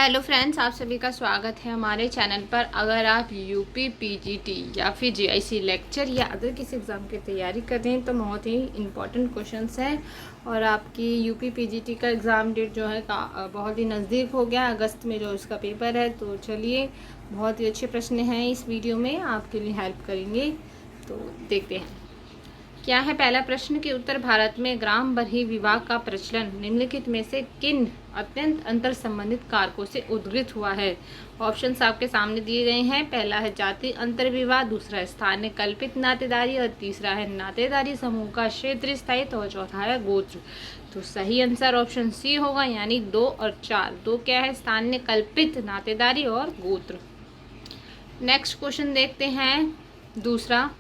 Hello friends, आप सभी का स्वागत है हमारे चैनल पर। अगर आप यूपी पीजीटी या फिर जीआईसी लेक्चर या अदर किसी एग्ज़ाम की तैयारी कर रहे हैं तो बहुत ही इम्पोर्टेंट क्वेश्चंस हैं। और आपकी यूपी पीजीटी का एग्ज़ाम डेट जो है बहुत ही नज़दीक हो गया, अगस्त में जो इसका पेपर है। तो चलिए, बहुत ही अच्छे प्रश्न हैं इस वीडियो में, आपके लिए हेल्प करेंगे। तो देखते हैं क्या है पहला प्रश्न कि उत्तर भारत में ग्राम बरही विवाह का प्रचलन निम्नलिखित में से किन अत्यंत अंतर संबंधित कारकों से उद्गृत हुआ है। ऑप्शंस आपके सामने दिए गए हैं। पहला है जाति अंतर विवाह, दूसरा है स्थानीय कल्पित नातेदारी और तीसरा है नातेदारी समूह का क्षेत्रीय स्थायित्व और चौथा है गोत्र। तो सही आंसर ऑप्शन सी होगा, यानी 2 और 4। 2 क्या है? स्थानीय कल्पित नातेदारी और गोत्र। नेक्स्ट क्वेश्चन देखते हैं दूसरा।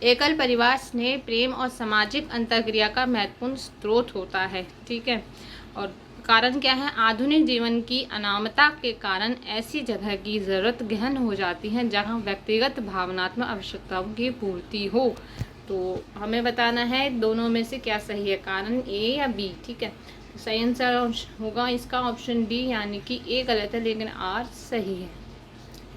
एकल परिवार स्नेह, प्रेम और सामाजिक अंतर्क्रिया का महत्वपूर्ण स्रोत होता है। ठीक है, और कारण क्या है? आधुनिक जीवन की अनामता के कारण ऐसी जगह की जरूरत गहन हो जाती है जहां व्यक्तिगत भावनात्मक आवश्यकताओं की पूर्ति हो। तो हमें बताना है दोनों में से क्या सही है, कारण ए या बी। ठीक है, सही आंसर होगा इसका ऑप्शन डी, यानी कि ए गलत है लेकिन आर सही है।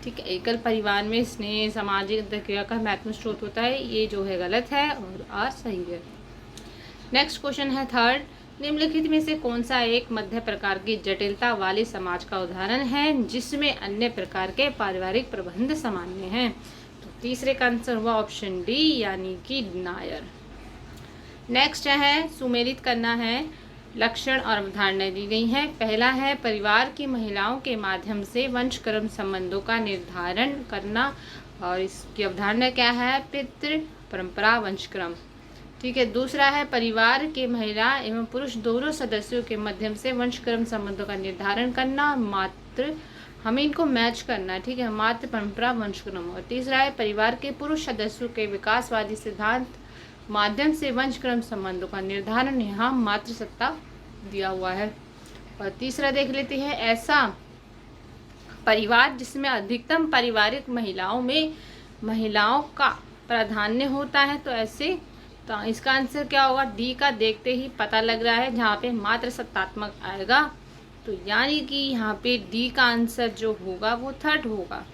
ठीक है, एकल परिवार में स्नेह सामाजिक अंतर्क्रिया का महत्वपूर्ण स्रोत होता है, ये जो है गलत है और आर सही है। नेक्स्ट क्वेश्चन है थर्ड। निम्नलिखित में से कौन सा एक मध्य प्रकार की जटिलता वाले समाज का उदाहरण है जिसमें अन्य प्रकार के पारिवारिक प्रबंध सामान्य हैं? तो तीसरे का आंसर हुआ ऑप्शन डी, यानी कि नायर। नेक्स्ट है सुमेलित करना है, लक्षण और अवधारणाएं दी गई हैं। पहला है परिवार की महिलाओं के माध्यम से वंशक्रम संबंधों का निर्धारण करना, और इसकी अवधारणा क्या है? पितृ परंपरा वंशक्रम। ठीक है, दूसरा है परिवार के महिला एवं पुरुष दोनों सदस्यों के माध्यम से वंशक्रम संबंधों का निर्धारण करना, मात्र हमें इनको मैच करना है। ठीक है, मात्र परंपरा वंशक्रम। और तीसरा है परिवार के पुरुष सदस्यों के विकासवादी सिद्धांत माध्यम से वंशक्रम संबंधों का निर्धारण, यहाँ मात्र सत्ता दिया हुआ है। और तीसरा देख लेते हैं, ऐसा परिवार जिसमें अधिकतम पारिवारिक महिलाओं का प्राधान्य होता है। तो ऐसे तो इसका आंसर क्या होगा? डी का देखते ही पता लग रहा है, जहाँ पे मात्र सत्तात्मक आएगा। तो यानी कि यहाँ पे डी का आंसर जो होगा वो थर्ड होगा।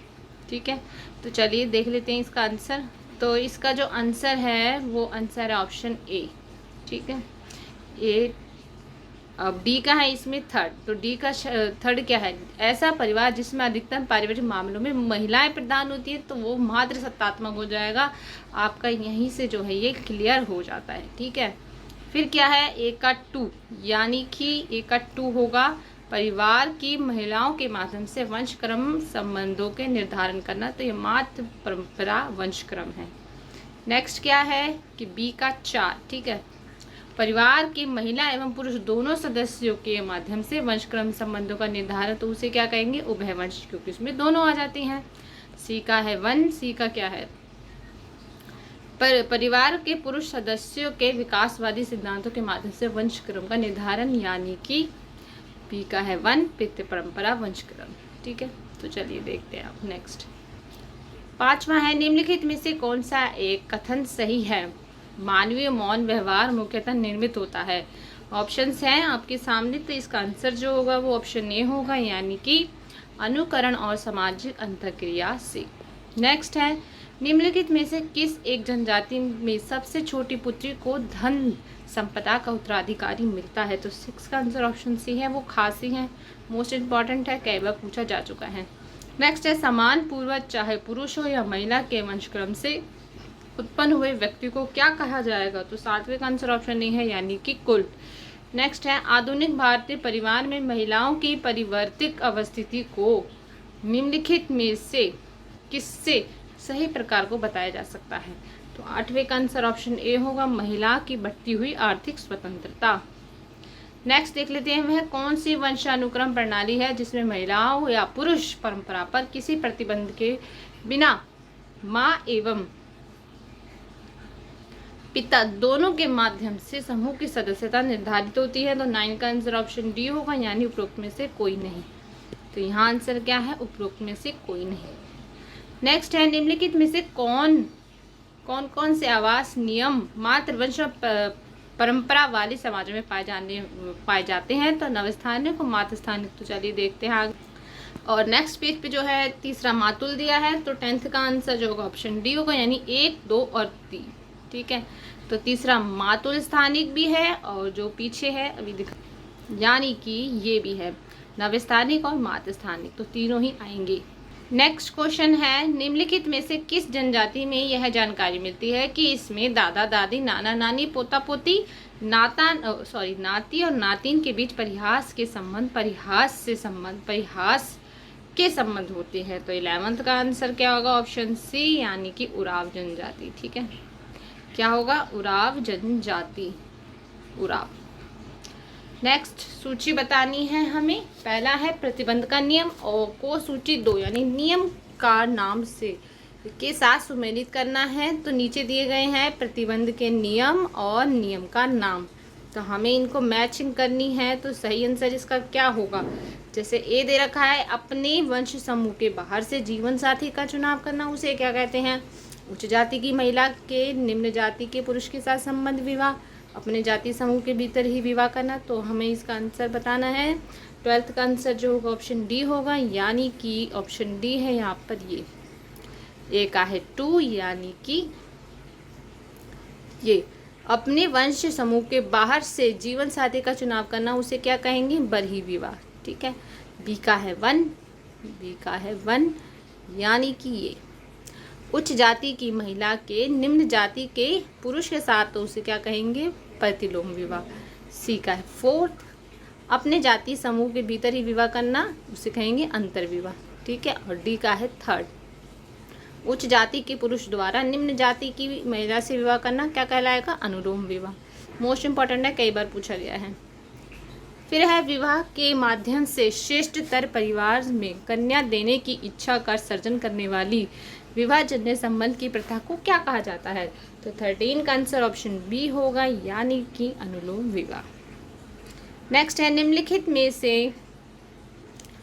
ठीक है, तो चलिए देख लेते हैं इसका आंसर। तो इसका जो आंसर है वो आंसर है ऑप्शन ए। ठीक है, ए। अब डी का है इसमें थर्ड, तो डी का थर्ड क्या है? ऐसा परिवार जिसमें अधिकतम पारिवारिक मामलों में महिलाएं प्रधान होती है, तो वो मात्र सत्तात्मक हो जाएगा। आपका यहीं से जो है ये क्लियर हो जाता है। ठीक है, फिर क्या है? ए का 2, यानी कि ए का 2 होगा परिवार की महिलाओं के माध्यम से वंशक्रम संबंधों के निर्धारण करना, तो ये मात्र परंपरा वंशक्रम है। नेक्स्ट क्या है कि बी का 4। ठीक है, परिवार की महिला एवं पुरुष दोनों सदस्यों के माध्यम से वंशक्रम संबंधों का निर्धारण, तो उसे क्या कहेंगे? उभयवंश, क्योंकि उसमें दोनों आ जाती हैं। सी का है 1। सी का क्या है? परिवार के पुरुष सदस्यों के विकासवादी सिद्धांतों के माध्यम से वंशक्रम का निर्धारण, यानी कि पी का है 1, पितृ परंपरा वंशक्रम। ठीक है, तो चलिए देखते हैं आप नेक्स्ट। पांचवा है निम्नलिखित में से कौन सा एक कथन सही है? मानवीय मौन व्यवहार मुख्यतः निर्मित होता है। ऑप्शंस हैं आपके सामने, तो इसका आंसर जो होगा वो ऑप्शन ए होगा, यानी कि अनुकरण और सामाजिक अंतर्क्रिया से। नेक्स्ट है निम्नलिखित में से किस एक जनजाति में सबसे छोटी पुत्री को धन संपदा का उत्तराधिकारी मिलता है? तो 6 का आंसर ऑप्शन सी है, वो खासी है। मोस्ट इम्पॉर्टेंट है, कई बार पूछा जा चुका है। नेक्स्ट है समान पूर्वज चाहे पुरुष हो या महिला के वंशक्रम से उत्पन्न हुए व्यक्ति को क्या कहा जाएगा? तो 7वें का आंसर ऑप्शन ए है, यानी कि कुल। नेक्स्ट है आधुनिक भारतीय परिवार में महिलाओं की परिवर्तित अवस्थिति को निम्नलिखित में से किससे सही प्रकार को बताया जा सकता है? तो 8वें का आंसर ऑप्शन ए होगा, महिला की बढ़ती हुई आर्थिक स्वतंत्रता। नेक्स्ट देख लेते हैं, वह कौन सी वंशानुक्रम प्रणाली है जिसमें महिलाओं या पुरुष परंपरा पर किसी प्रतिबंध के बिना माँ एवं पिता दोनों के माध्यम से समूह की सदस्यता निर्धारित होती है? तो 9 का आंसर ऑप्शन डी होगा, यानी उपरोक्त में से कोई नहीं। तो यहाँ आंसर क्या है? उपरोक्त में से कोई नहीं। नेक्स्ट है निम्नलिखित में से कौन कौन से आवास नियम मातृवंश परंपरा वाले समाजों में पाए जाते हैं। तो नवस्थानिक और मातस्थानिक, तो चलिए देखते हैं आगे। और नेक्स्ट पेज पे जो है तीसरा मातुल दिया है, तो 10th का आंसर जो होगा ऑप्शन डी होगा, यानी 1, 2 और 3। ठीक है, तो तीसरा मातुल स्थानिक भी है और जो पीछे है अभी दिखा, यानी कि ये भी है नवस्थानिक और मातस्थानिक, तो तीनों ही आएंगे। नेक्स्ट क्वेश्चन है, निम्नलिखित में से किस जनजाति में यह जानकारी मिलती है कि इसमें दादा दादी, नाना नानी, पोता पोती, नाती और नातिन के बीच परिहास के संबंध होते हैं। तो 11th का आंसर क्या होगा, ऑप्शन सी, यानी कि उराव जनजाति। ठीक है, क्या होगा, उराव जनजाति, उराव। नेक्स्ट सूची बतानी है हमें। पहला है प्रतिबंध का नियम और को सूची 2 यानी नियम का नाम से के साथ सुमेलित करना है। तो नीचे दिए गए हैं प्रतिबंध के नियम और नियम का नाम, तो हमें इनको मैचिंग करनी है। तो सही आंसर इसका क्या होगा, जैसे ए दे रखा है, अपने वंश समूह के बाहर से जीवन साथी का चुनाव करना, उसे क्या कहते हैं, उच्च जाति की महिला के निम्न जाति के पुरुष के साथ संबंध विवाह, अपने जाति समूह के भीतर ही विवाह करना। तो हमें इसका आंसर बताना है। 12th का आंसर जो होगा ऑप्शन डी होगा, यानी कि ऑप्शन डी है यहाँ पर। ये ए का है 2, यानी कि ये अपने वंश समूह के बाहर से जीवन साथी का चुनाव करना, उसे क्या कहेंगे, बरही विवाह। ठीक है, बी का है 1, यानी कि ये उच्च जाति की महिला के निम्न जाति के पुरुष के साथ, तो उसे क्या कहेंगे, प्रतिलोम विवाह। सी का है 4, अपने जाति समूह के भीतर ही विवाह करना, उसे कहेंगे अंतर विवाह। ठीक है, और डी का है 3, उच्च जाति के पुरुष द्वारा निम्न जाति की महिला से विवाह करना क्या कहलाएगा, अनुलोम विवाह। मोस्ट इंपॉर्टेंट है, कई बार पूछा गया है। फिर है विवाह के माध्यम से श्रेष्ठतर परिवार में कन्या देने की इच्छा का सर्जन करने वाली विवाह जन्य संबंध की प्रथा को क्या कहा जाता है। तो 13 का आंसर ऑप्शन बी होगा, यानी कि अनुलोम विवाह। नेक्स्ट है, निम्नलिखित में से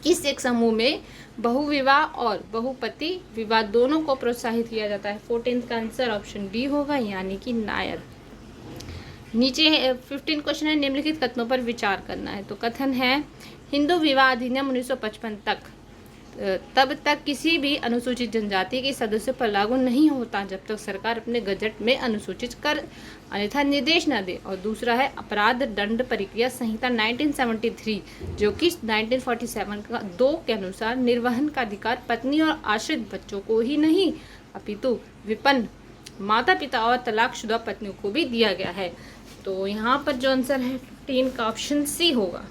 किस एक समूह में बहुविवाह और बहुपति विवाह दोनों को प्रोत्साहित किया जाता है। 14th का आंसर ऑप्शन डी होगा, यानी कि नायर। नीचे 15 क्वेश्चन है, निम्नलिखित कथनों पर विचार करना है। तो कथन है, हिंदू विवाह अधिनियम 1955 तब तक किसी भी अनुसूचित जनजाति के सदस्यों पर लागू नहीं होता जब तक सरकार अपने गजट में अनुसूचित कर अन्यथा निर्देश न दे। और दूसरा है, अपराध दंड प्रक्रिया संहिता 1973 जो कि 1947 का 2 के अनुसार निर्वहन का अधिकार पत्नी और आश्रित बच्चों को ही नहीं अपितु विपन्न माता पिता और तलाकशुदा पत्नियों को भी दिया गया है। तो यहाँ पर जो आंसर है 15 का ऑप्शन सी होगा।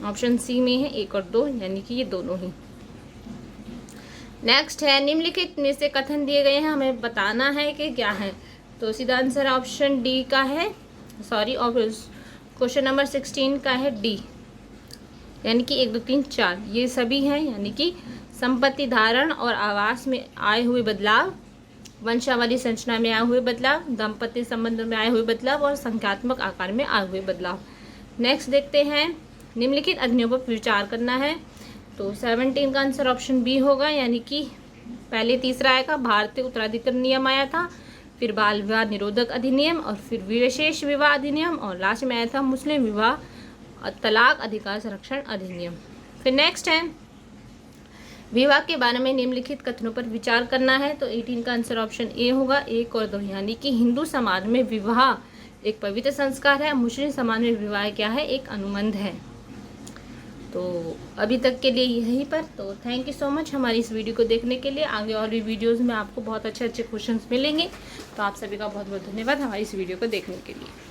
ऑप्शन सी में है 1 और 2, यानी कि ये दोनों ही। नेक्स्ट है, निम्नलिखित में से कथन दिए गए हैं, हमें बताना है कि क्या है। तो सीधा आंसर ऑप्शन डी का है, क्वेश्चन नंबर 16 का है डी, यानी कि 1, 2, 3, 4 ये सभी हैं, यानी कि संपत्ति धारण और आवास में आए हुए बदलाव, वंशावली संरचना में आए हुए बदलाव, दाम्पत्य संबंध में आए हुए बदलाव और संख्यात्मक आकार में आए हुए बदलाव। नेक्स्ट देखते हैं, निम्नलिखित अधिनियम पर विचार करना है। तो 17 का आंसर ऑप्शन बी होगा, यानी कि पहले तीसरा आएगा, भारतीय उत्तराधिकार नियम आया था, फिर बाल विवाह निरोधक अधिनियम और फिर विशेष विवाह अधिनियम, और लास्ट में आया था मुस्लिम विवाह तलाक अधिकार संरक्षण अधिनियम। फिर नेक्स्ट है, विवाह के बारे में निम्नलिखित कथनों पर विचार करना है। तो 18 का आंसर ऑप्शन ए होगा, 1 और 2, यानी कि हिंदू समाज में विवाह एक पवित्र संस्कार है, मुस्लिम समाज में विवाह क्या है, एक अनुबंध है। तो अभी तक के लिए यहीं पर। तो थैंक यू सो मच हमारी इस वीडियो को देखने के लिए। आगे और भी वीडियोस में आपको बहुत अच्छे क्वेश्चंस मिलेंगे। तो आप सभी का बहुत बहुत धन्यवाद हमारी इस वीडियो को देखने के लिए।